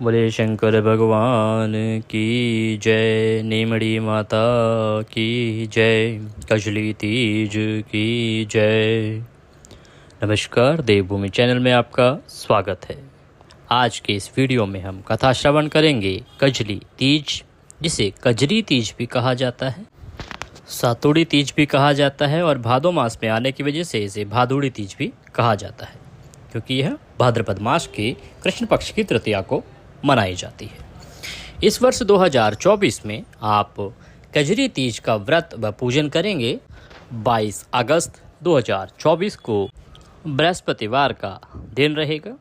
बोले शंकर भगवान की जय, नीमड़ी माता की जय, कजली तीज की जय। नमस्कार, देवभूमि चैनल में आपका स्वागत है। आज के इस वीडियो में हम कथा श्रवण करेंगे कजली तीज, जिसे कजरी तीज भी कहा जाता है, सातुड़ी तीज भी कहा जाता है और भादो मास में आने की वजह से इसे भादुड़ी तीज भी कहा जाता है, क्योंकि यह भाद्रपद मास के कृष्ण पक्ष की तृतीया को मनाई जाती है। इस वर्ष 2024 में आप कजरी तीज का व्रत व पूजन करेंगे। 22 अगस्त 2024 को बृहस्पतिवार का दिन रहेगा।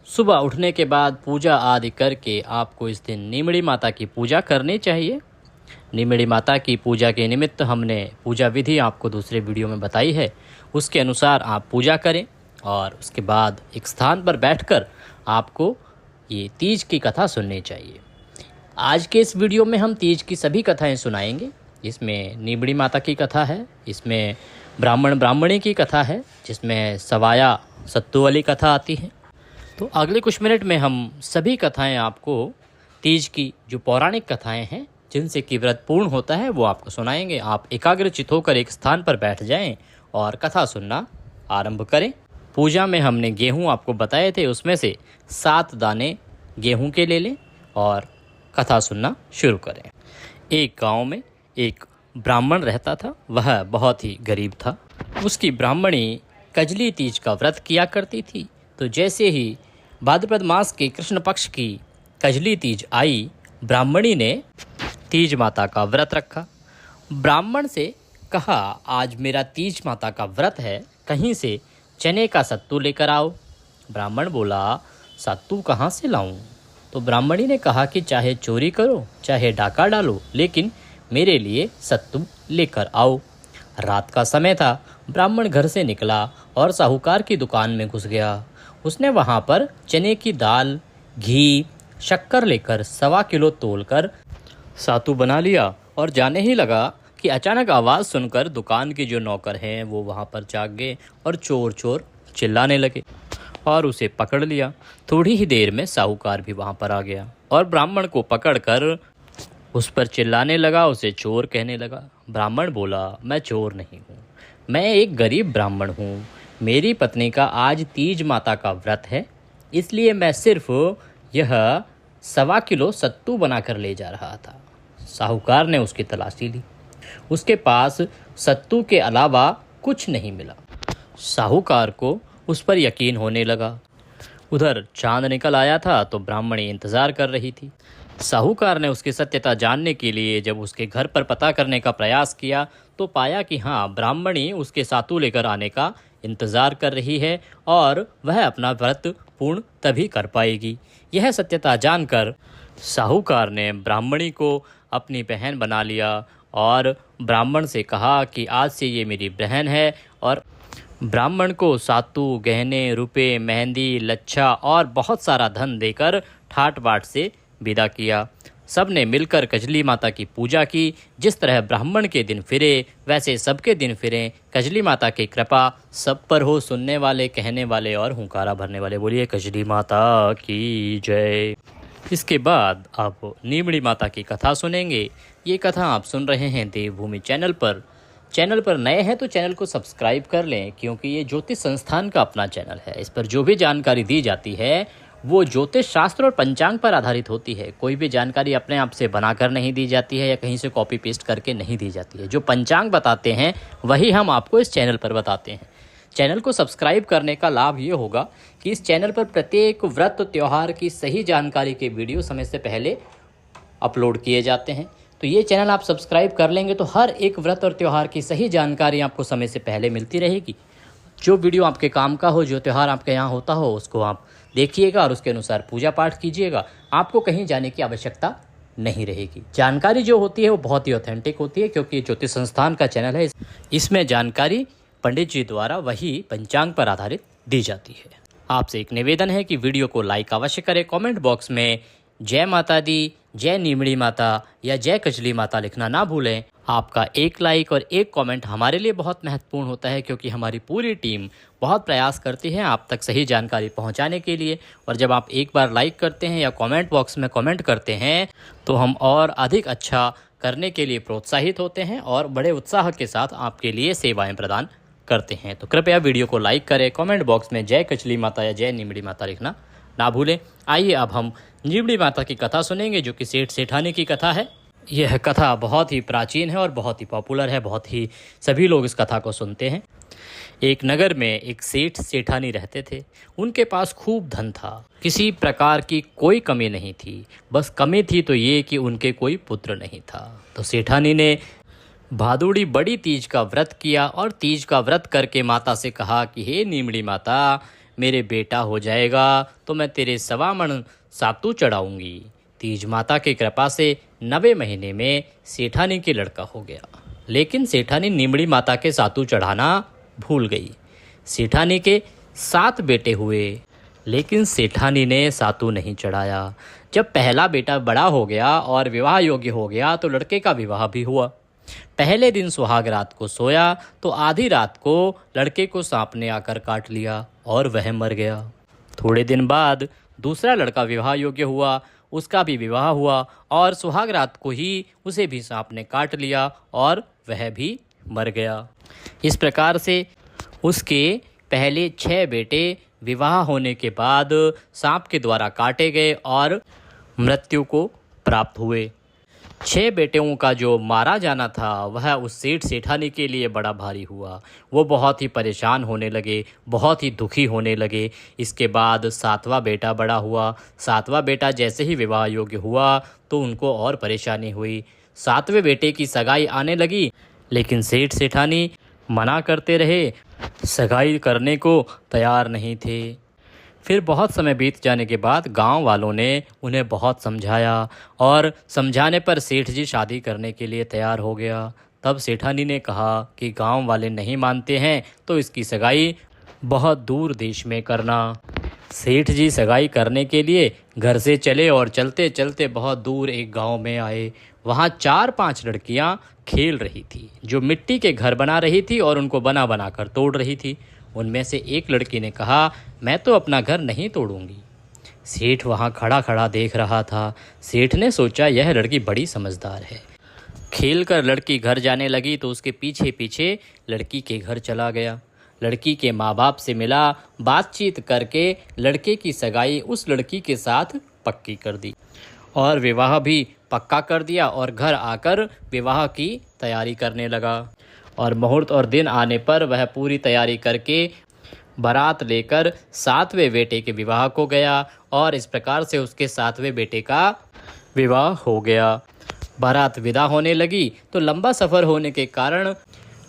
सुबह उठने के बाद पूजा आदि करके आपको इस दिन नीमड़ी माता की पूजा करनी चाहिए। नीमड़ी माता की पूजा के निमित्त हमने पूजा विधि आपको दूसरे वीडियो में बताई है, उसके अनुसार आप पूजा करें और उसके बाद एक स्थान पर बैठकर आपको ये तीज की कथा सुननी चाहिए। आज के इस वीडियो में हम तीज की सभी कथाएं सुनाएंगे। इसमें नीमड़ी माता की कथा है, इसमें ब्राह्मण ब्राह्मणी की कथा है, जिसमें सवाया सत्तू वाली कथा आती है। तो अगले कुछ मिनट में हम सभी कथाएं आपको तीज की जो पौराणिक कथाएं हैं जिनसे कि व्रत पूर्ण होता है वो आपको सुनाएंगे। आप एकाग्रचित होकर एक स्थान पर बैठ जाएं और कथा सुनना आरंभ करें। पूजा में हमने गेहूं आपको बताए थे, उसमें से 7 दाने गेहूं के ले लें और कथा सुनना शुरू करें। एक गांव में एक ब्राह्मण रहता था। वह बहुत ही गरीब था। उसकी ब्राह्मणी कजली तीज का व्रत किया करती थी। तो जैसे ही भाद्रपद मास के कृष्ण पक्ष की कजली तीज आई, ब्राह्मणी ने तीज माता का व्रत रखा। ब्राह्मण से कहा, आज मेरा तीज माता का व्रत है, कहीं से चने का सत्तू लेकर आओ। ब्राह्मण बोला, सत्तू कहाँ से लाऊं? तो ब्राह्मणी ने कहा कि चाहे चोरी करो, चाहे डाका डालो, लेकिन मेरे लिए सत्तू लेकर आओ। रात का समय था। ब्राह्मण घर से निकला और साहूकार की दुकान में घुस गया। उसने वहाँ पर चने की दाल, घी, शक्कर लेकर 1.25 किलो तोलकर सत्तू बना लिया और जाने ही लगा कि अचानक आवाज़ सुनकर दुकान के जो नौकर हैं वो वहाँ पर जाग गए और चोर चोर चिल्लाने लगे और उसे पकड़ लिया। थोड़ी ही देर में साहूकार भी वहाँ पर आ गया और ब्राह्मण को पकड़कर उस पर चिल्लाने लगा, उसे चोर कहने लगा। ब्राह्मण बोला, मैं चोर नहीं हूँ, मैं एक गरीब ब्राह्मण हूँ। मेरी पत्नी का आज तीज माता का व्रत है, इसलिए मैं सिर्फ यह 1.25 किलो सत्तू बनाकर ले जा रहा था। साहूकार ने उसकी तलाशी ली। उसके पास सत्तू के अलावा कुछ नहीं मिला। साहूकार को उस पर यकीन होने लगा। उधर चांद निकल आया था तो ब्राह्मणी इंतज़ार कर रही थी। साहूकार ने उसकी सत्यता जानने के लिए जब उसके घर पर पता करने का प्रयास किया तो पाया कि हाँ, ब्राह्मणी उसके सातू लेकर आने का इंतज़ार कर रही है और वह अपना व्रत पूर्ण तभी कर पाएगी। यह सत्यता जानकर साहूकार ने ब्राह्मणी को अपनी बहन बना लिया और ब्राह्मण से कहा कि आज से ये मेरी बहन है, और ब्राह्मण को सातू, गहने, रुपए, मेहंदी, लच्छा और बहुत सारा धन देकर ठाट बाट से विदा किया। सब ने मिलकर कजली माता की पूजा की। जिस तरह ब्राह्मण के दिन फिरे वैसे सबके दिन फिरें। कजली माता की कृपा सब पर हो, सुनने वाले, कहने वाले और हुंकारा भरने वाले। बोलिए कजली माता की जय। इसके बाद आप नीमड़ी माता की कथा सुनेंगे। ये कथा आप सुन रहे हैं देवभूमि चैनल पर। चैनल पर नए हैं तो चैनल को सब्सक्राइब कर लें, क्योंकि ये ज्योतिष संस्थान का अपना चैनल है। इस पर जो भी जानकारी दी जाती है वो ज्योतिष शास्त्र और पंचांग पर आधारित होती है। कोई भी जानकारी अपने आप से बनाकर नहीं दी जाती है या कहीं से कॉपी पेस्ट करके नहीं दी जाती है। जो पंचांग बताते हैं वही हम आपको इस चैनल पर बताते हैं। चैनल को सब्सक्राइब करने का लाभ ये होगा कि इस चैनल पर प्रत्येक व्रत त्यौहार की सही जानकारी के वीडियो समय से पहले अपलोड किए जाते हैं। तो ये चैनल आप सब्सक्राइब कर लेंगे तो हर एक व्रत और त्यौहार की सही जानकारी आपको समय से पहले मिलती रहेगी। जो वीडियो आपके काम का हो, जो त्यौहार आपके यहाँ होता हो, उसको आप देखिएगा और उसके अनुसार पूजा पाठ कीजिएगा। आपको कहीं जाने की आवश्यकता नहीं रहेगी। जानकारी जो होती है वो बहुत ही ऑथेंटिक होती है, क्योंकि ज्योतिष संस्थान का चैनल है। इसमें जानकारी पंडित जी द्वारा वही पंचांग पर आधारित दी जाती है। आपसे एक निवेदन है कि वीडियो को लाइक अवश्य करें। कमेंट बॉक्स में जय माता दी, जय नीमड़ी माता या जय कजली माता लिखना ना भूलें। आपका एक लाइक और एक कमेंट हमारे लिए बहुत महत्वपूर्ण होता है, क्योंकि हमारी पूरी टीम बहुत प्रयास करती है आप तक सही जानकारी पहुंचाने के लिए। और जब आप एक बार लाइक करते हैं या कमेंट बॉक्स में कमेंट करते हैं तो हम और अधिक अच्छा करने के लिए प्रोत्साहित होते हैं और बड़े उत्साह के साथ आपके लिए सेवाएं प्रदान करते हैं। तो कृपया वीडियो को लाइक करें, कमेंट बॉक्स में जय कचली माता या जय नीमड़ी माता लिखना ना भूलें। आइए अब हम नीमड़ी माता की कथा सुनेंगे, जो कि सेठ सेठानी की कथा है। यह कथा बहुत ही प्राचीन है और बहुत ही पॉपुलर है, बहुत ही सभी लोग इस कथा को सुनते हैं। एक नगर में एक सेठ सेठानी रहते थे। उनके पास खूब धन था, किसी प्रकार की कोई कमी नहीं थी। बस कमी थी तो ये कि उनके कोई पुत्र नहीं था। तो सेठानी ने भादुड़ी बड़ी तीज का व्रत किया और तीज का व्रत करके माता से कहा कि हे नीमड़ी माता, मेरे बेटा हो जाएगा तो मैं तेरे 1.25 मण सातू चढ़ाऊंगी। तीज माता की कृपा से 90 महीने में सेठानी के लड़का हो गया। लेकिन सेठानी नीमड़ी माता के सातू चढ़ाना भूल गई। सेठानी के 7 बेटे हुए, लेकिन सेठानी ने सातू नहीं चढ़ाया। जब पहला बेटा बड़ा हो गया और विवाह योग्य हो गया तो लड़के का विवाह भी हुआ। पहले दिन सुहाग रात को सोया तो आधी रात को लड़के को सांप ने आकर काट लिया और वह मर गया। थोड़े दिन बाद दूसरा लड़का विवाह योग्य हुआ, उसका भी विवाह हुआ और सुहाग रात को ही उसे भी सांप ने काट लिया और वह भी मर गया। इस प्रकार से उसके पहले 6 बेटे विवाह होने के बाद सांप के द्वारा काटे गए और मृत्यु को प्राप्त हुए। 6 बेटियों का जो मारा जाना था वह उस सेठ सेठानी के लिए बड़ा भारी हुआ। वो बहुत ही परेशान होने लगे, बहुत ही दुखी होने लगे। इसके बाद 7वां बेटा बड़ा हुआ। 7वां बेटा जैसे ही विवाह योग्य हुआ तो उनको और परेशानी हुई। 7वें बेटे की सगाई आने लगी, लेकिन सेठ सेठानी मना करते रहे, सगाई करने को तैयार नहीं थे। फिर बहुत समय बीत जाने के बाद गांव वालों ने उन्हें बहुत समझाया और समझाने पर सेठ जी शादी करने के लिए तैयार हो गया। तब सेठानी ने कहा कि गांव वाले नहीं मानते हैं तो इसकी सगाई बहुत दूर देश में करना। सेठ जी सगाई करने के लिए घर से चले और चलते चलते बहुत दूर एक गांव में आए। वहाँ 4-5 लड़कियां खेल रही थी, जो मिट्टी के घर बना रही थी और उनको बना बना कर तोड़ रही थी। उनमें से एक लड़की ने कहा, मैं तो अपना घर नहीं तोड़ूंगी। सेठ वहाँ खड़ा खड़ा देख रहा था। सेठ ने सोचा यह लड़की बड़ी समझदार है। खेल कर लड़की घर जाने लगी तो उसके पीछे पीछे लड़की के घर चला गया। लड़की के माँ बाप से मिला, बातचीत करके लड़के की सगाई उस लड़की के साथ पक्की कर दी और विवाह भी पक्का कर दिया और घर आकर विवाह की तैयारी करने लगा। और मुहूर्त और दिन आने पर वह पूरी तैयारी करके बारात लेकर 7वें बेटे के विवाह को गया और इस प्रकार से उसके 7वें बेटे का विवाह हो गया। बारात विदा होने लगी तो लंबा सफ़र होने के कारण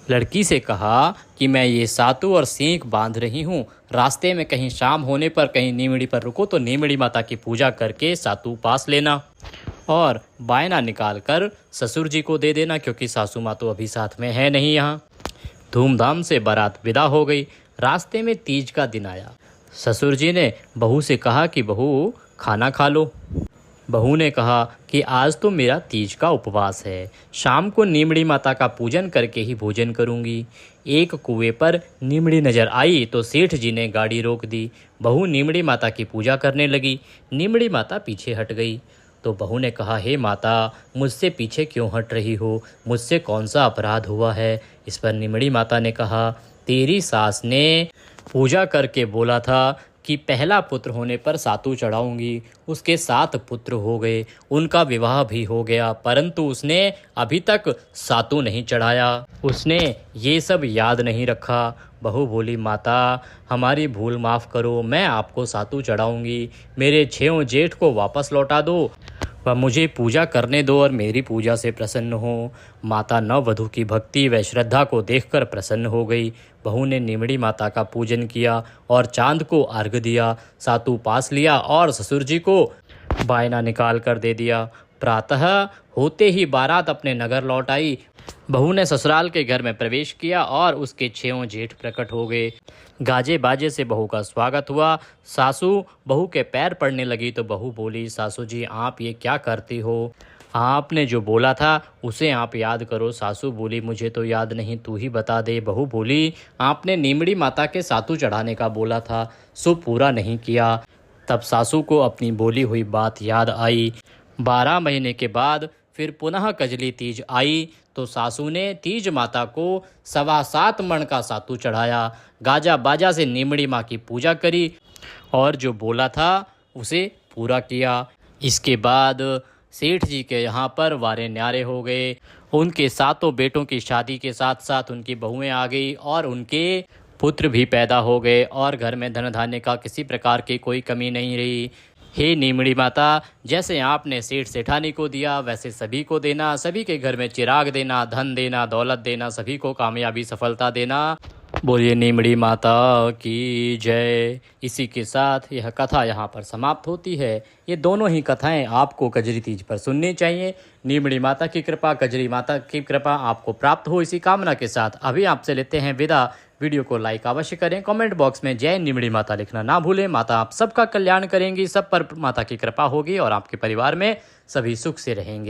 लड़की से कहा कि मैं ये सातू और सींग बांध रही हूँ, रास्ते में कहीं शाम होने पर कहीं नीमड़ी पर रुको तो नीमड़ी माता की पूजा करके सातू पास लेना और बायना निकाल कर ससुर जी को दे देना, क्योंकि सासू माँ तो अभी साथ में है नहीं यहाँ। धूमधाम से बारात विदा हो गई। रास्ते में तीज का दिन आया। ससुर जी ने बहू से कहा कि बहू खाना खा लो। बहू ने कहा कि आज तो मेरा तीज का उपवास है, शाम को नीमड़ी माता का पूजन करके ही भोजन करूंगी। एक कुएं पर नीमड़ी नजर आई तो सेठ जी ने गाड़ी रोक दी। बहू नीमड़ी माता की पूजा करने लगी। नीमड़ी माता पीछे हट गई तो बहू ने कहा, हे माता, मुझसे पीछे क्यों हट रही हो? मुझसे कौन सा अपराध हुआ है? इस पर नीमड़ी माता ने कहा, तेरी सास ने पूजा करके बोला था कि पहला पुत्र होने पर सातू चढ़ाऊंगी। उसके 7 पुत्र हो गए, उनका विवाह भी हो गया, परंतु उसने अभी तक सातू नहीं चढ़ाया। उसने ये सब याद नहीं रखा। बहू बोली, माता हमारी भूल माफ़ करो, मैं आपको सातू चढ़ाऊंगी। मेरे 6 जेठ को वापस लौटा दो व मुझे पूजा करने दो और मेरी पूजा से प्रसन्न हो। माता नववधू की भक्ति व श्रद्धा को देखकर प्रसन्न हो गई। बहू ने नीमड़ी माता का पूजन किया और चांद को अर्घ्य दिया, सातू पास लिया और ससुर जी को बायना निकाल कर दे दिया। प्रातः होते ही बारात अपने नगर लौट आई। बहू ने ससुराल के घर में प्रवेश किया और उसके 6 जेठ प्रकट हो गए। गाजे बाजे से बहू का स्वागत हुआ। सासू बहू के पैर पड़ने लगी तो बहू बोली, सासू जी आप ये क्या करती हो? आपने जो बोला था उसे आप याद करो। सासू बोली मुझे तो याद नहीं, तू ही बता दे। बहू बोली आपने नीमड़ी माता के सातू चढ़ाने का बोला था, सो पूरा नहीं किया। तब सासू को अपनी बोली हुई बात याद आई। 12 महीने के बाद फिर पुनः कजली तीज आई तो सासू ने तीज माता को 7.25 मण का सातू चढ़ाया, गाजा बाजा से नीमड़ी माँ की पूजा करी और जो बोला था उसे पूरा किया। इसके बाद सेठ जी के यहाँ पर वारे न्यारे हो गए। उनके 7 बेटों की शादी के साथ साथ उनकी बहुएं आ गई और उनके पुत्र भी पैदा हो गए और घर में धन धान्य का किसी प्रकार की कोई कमी नहीं रही। हे नीमड़ी माता, जैसे आपने सेठ सेठानी को दिया वैसे सभी को देना, सभी के घर में चिराग देना, धन देना, दौलत देना, सभी को कामयाबी सफलता देना। बोलिए नीमड़ी माता की जय। इसी के साथ यह कथा यहाँ पर समाप्त होती है। ये दोनों ही कथाएं आपको कजरी तीज पर सुननी चाहिए। नीमड़ी माता की कृपा, कजरी माता की कृपा आपको प्राप्त हो, इसी कामना के साथ अभी आपसे लेते हैं विदा। वीडियो को लाइक अवश्य करें, कमेंट बॉक्स में जय नीमड़ी माता लिखना ना भूलें। माता आप सबका कल्याण करेंगी, सब पर माता की कृपा होगी और आपके परिवार में सभी सुख से रहेंगे।